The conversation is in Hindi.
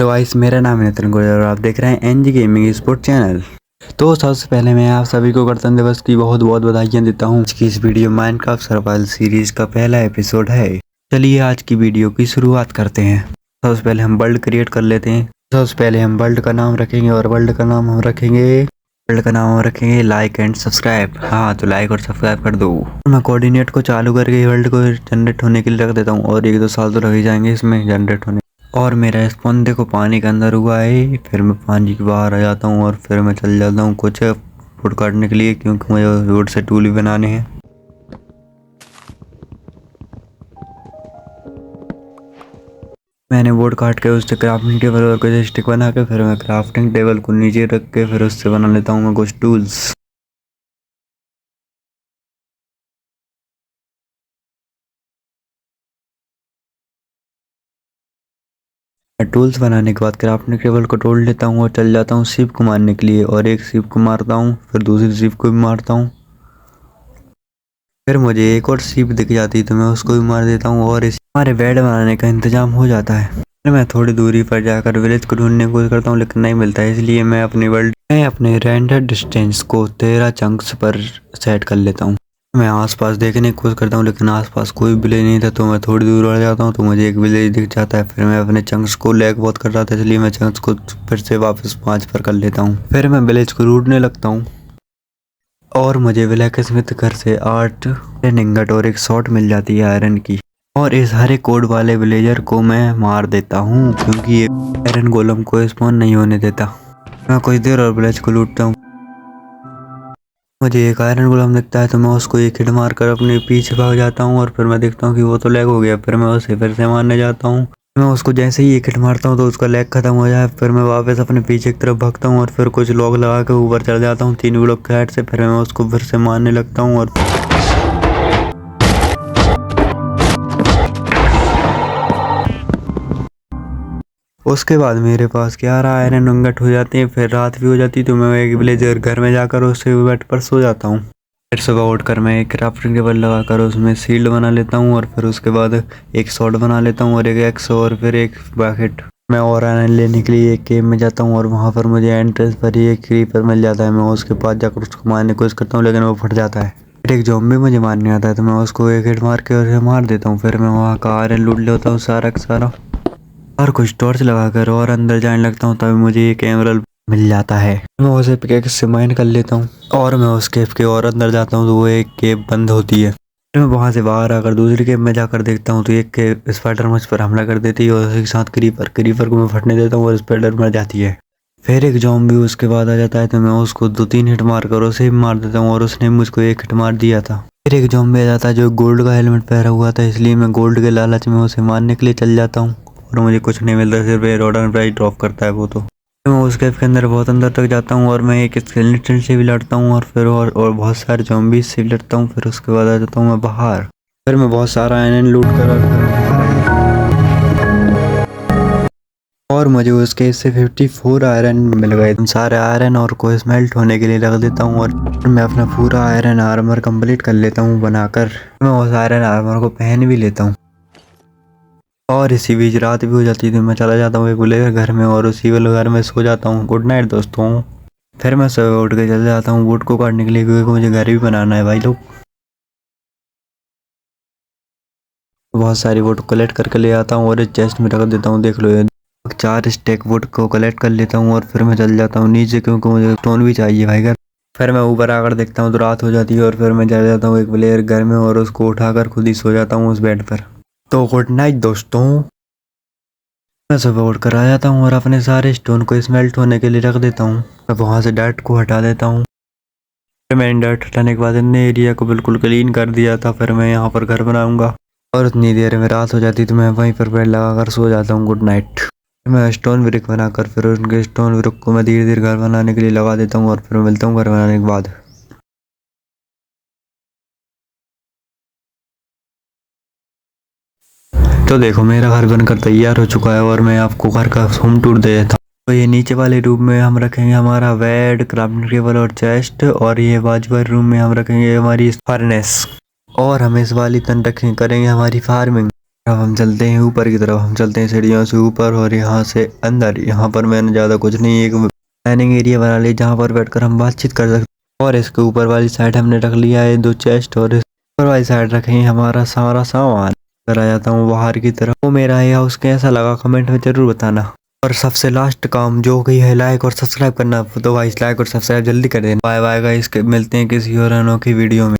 हेलो गाइस, मेरा नाम है नितिन गुर्जर और आप देख रहे हैं एनजी गेमिंग स्पोर्ट चैनल। तो सबसे पहले मैं आप सभी को गणतंत्र दिवस की बहुत बहुत बधाइयाँ देता हूँ। आज की इस वीडियो माइनक्राफ्ट सर्वाइवल सीरीज का पहला एपिसोड है। चलिए आज की वीडियो की शुरुआत करते हैं। सबसे पहले हम वर्ल्ड क्रिएट कर लेते हैं। सबसे पहले हम वर्ल्ड का नाम रखेंगे और वर्ल्ड का नाम हम रखेंगे लाइक एंड सब्सक्राइब। हाँ, तो लाइक और सब्सक्राइब कर दो। मैं कोऑर्डिनेट को चालू करके वर्ल्ड को जनरेट होने के लिए रख देता हूँ और 1-2 साल तो लग ही जाएंगे इसमें जनरेट होने। और मेरा स्पॉन देखो पानी के अंदर हुआ है। फिर मैं पानी के बाहर आ जाता हूँ और फिर मैं चल जाता हूँ कुछ वुड काटने के लिए, क्योंकि मुझे वुड से टूल भी बनाने हैं। मैंने वुड काट के उससे क्राफ्टिंग टेबल और कुछ स्टिक बना के फिर मैं क्राफ्टिंग टेबल को नीचे रख के फिर उससे बना लेता हूँ मैं कुछ टूल्स। टूल्स बनाने के बाद क्राफ्टिंग टेबल को तोड़ लेता हूँ और चल जाता हूँ शिप को मारने के लिए, और एक शिप को मारता हूँ फिर दूसरी शिप को भी मारता हूँ। फिर मुझे एक और शिप दिख जाती है तो मैं उसको भी मार देता हूँ और इस हमारे बेड बनाने का इंतजाम हो जाता है। फिर मैं थोड़ी दूरी पर जाकर विलेज को ढूंढने की कोशिश करता हूँ लेकिन नहीं मिलता है, इसलिए मैं अपने रेंडर डिस्टेंस को 13 चंक्स पर सेट कर लेता हूँ। मैं आसपास देखने की कोशिश करता हूँ लेकिन आसपास कोई विलेज नहीं था, तो मैं थोड़ी दूर बढ़ जाता हूँ तो मुझे एक विलेज दिख जाता है। फिर मैं अपने चंक्स को लैग बहुत कर रहा था, इसलिए मैं चंक्स को फिर से वापस 5 पर कर लेता हूँ। फिर मैं विलेज को ढूंढने लगता हूँ और मुझे ब्लैक स्मिथ घर से 8 इंगट और एक शॉट मिल जाती है आयरन की। और इस हरे कोड वाले विलेजर को मैं मार देता हूँ क्योंकि ये आयरन गोलम को स्पॉन नहीं होने देता। मैं कुछ देर और विलेज को लूटता हूँ। मुझे एक आयरन गोलम दिखता है तो मैं उसको एक हिट मार कर अपने पीछे भाग जाता हूँ और फिर मैं देखता हूँ कि वो तो लैग हो गया। फिर मैं उसे फिर से मारने जाता हूँ। मैं उसको जैसे ही एक हिट मारता हूँ तो उसका लैग खत्म हो जाए। फिर मैं वापस अपने पीछे की तरफ भागता हूँ और फिर कुछ लॉग लगा के ऊपर चढ़ जाता हूँ 3 ब्लॉक के हाइट से। फिर मैं उसको फिर से मारने लगता हूँ और उसके बाद मेरे पास 11 आयरन इंगट हो जाते हैं। फिर रात भी हो जाती है तो मैं एक विलेजर घर में जाकर उससे बेड पर सो जाता हूँ। फिर सुबह उठकर मैं एक क्राफ्टिंग टेबल लगाकर उसमें शील्ड बना लेता हूँ और फिर उसके बाद एक शॉर्ट बना लेता हूँ और एक एक्स और फिर एक बकेट। मैं और आयरन लेने के लिए एक केव में जाता हूँ और वहाँ पर मुझे एंट्रेंस पर ही एक क्रीपर मिल जाता है। मैं उसके पास जाकर उसको मारने की कोशिश करता हूँ लेकिन वो फट जाता है। फिर एक ज़ॉम्बी मुझे मारने आता है तो मैं उसको एक हिट मार के उसे मार देता हूँ। फिर मैं वहाँ का आयरन लूट लेता हूँ सारा का सारा और कुछ टॉर्च लगाकर और अंदर जाने लगता हूँ, तभी मुझे एक एमरल्ड मिल जाता है। मैं उसे पिकैक्स से माइन कर लेता हूँ और मैं उस केव के और अंदर जाता हूँ तो वो एक केव बंद होती है। फिर मैं वहाँ से बाहर आकर दूसरी केव में जाकर देखता हूँ तो एक केव स्पाइडर मुझ पर हमला कर देती है और उसके साथ क्रीपर को मैं फटने देता हूँ और स्पाइडर मर जाती है। फिर एक ज़ॉम्बी उसके बाद आ जाता है तो मैं उसको 2-3 हिट मार कर उसे भी मार देता हूँ और उसने मुझको एक हिट मार दिया था। फिर एक ज़ॉम्बी आ जाता है जो गोल्ड का हेलमेट पहना हुआ था, इसलिए मैं गोल्ड के लालच में उसे मारने के लिए चल जाता हूँ और मुझे कुछ नहीं मिलता, सिर्फ रोडन प्राइस ड्रॉप करता है वो। तो मैं उस कैफ के अंदर बहुत अंदर तक जाता हूँ और मैं एक स्केलेटन से भी लड़ता हूँ और फिर और बहुत सारे ज़ॉम्बीज से भी लड़ता हूँ। फिर उसके बाद आ जाता हूँ मैं बाहर। फिर मैं बहुत सारा आयरन लूट कर और मुझे उसके इससे 54 आयरन मिल गए। सारे आयरन और को स्मेल्ट होने के लिए रख देता हूँ और मैं अपना पूरा आयरन आर्मर कंप्लीट कर लेता हूँ बनाकर। मैं उस आयरन आर्मर को पहन भी लेता हूँ और इसी बीच रात भी हो जाती है तो मैं चला जाता हूँ एक विलेजर घर में और उसी वाले घर में सो जाता हूँ। गुड नाइट दोस्तों। फिर मैं सुबह उठ के चल जाता हूँ वुड को काटने के लिए, क्योंकि मुझे घर भी बनाना है भाई लोग। बहुत सारी वुड कलेक्ट करके ले आता हूँ और इस चेस्ट में रख देता हूँ। देख लो ये 4 स्टेक वुड को कलेक्ट कर लेता हूँ और फिर मैं चल जाता हूँ नीचे, क्योंकि मुझे स्टोन भी चाहिए भाई घर। फिर मैं ऊपर आकर देखता हूँ तो रात हो जाती है और फिर मैं चल जाता हूँ एक विलेजर घर में और उसको उठाकर खुद ही सो जाता हूँ उस बेड पर। तो गुड नाइट दोस्तों। मैं सुबह उठ कर आ जाता हूँ और अपने सारे स्टोन को स्मेल्ट होने के लिए रख देता हूँ। मैं वहाँ से डर्ट को हटा देता हूँ। फिर मैंने डर्ट हटाने के बाद इन एरिया को बिल्कुल क्लीन कर दिया था। फिर मैं यहाँ पर घर बनाऊंगा और उतनी देर में रात हो जाती तो मैं वहीं पर बेड लगाकर सो जाता हूँ। Good night. मैं स्टोन ब्रिक बनाकर फिर उनके स्टोन ब्रिक को मैं धीरे धीरे घर बनाने के लिए लगा देता हूँ और फिर मिलता हूँ घर बनाने के बाद। तो देखो मेरा घर बनकर तैयार हो चुका है और मैं आपको घर का होम टूर दे देता हूँ। तो ये नीचे वाले रूम में हम रखेंगे हमारा बेड, क्राफ्टिंग टेबल और चेस्ट, और ये बाजू वाले रूम में हम रखेंगे हमारी फर्नेस, और हम इस वाली तन रखेंगे करेंगे हमारी फार्मिंग। अब हम चलते हैं ऊपर की तरफ, हम चलते हैं सीढ़ियों से ऊपर और यहाँ से अंदर। यहाँ पर मैंने ज़्यादा कुछ नहीं, एक डाइनिंग एरिया बना लिया जहाँ पर बैठकर हम बातचीत कर सकते हैं। और इसके ऊपर वाली साइड हमने रख लिया है 2 चेस्ट, और इस ऊपर वाली साइड रखे हैं हमारा सारा सामान। कर आ जाता हूँ बाहर की तरफ। वो मेरा ये हाउस कैसा लगा कमेंट में जरूर बताना। और सबसे लास्ट काम जो कि है लाइक और सब्सक्राइब करना, तो गाइस लाइक और सब्सक्राइब जल्दी कर देना। बाय बाय गाइस, मिलते हैं किसी और अनोखी वीडियो में।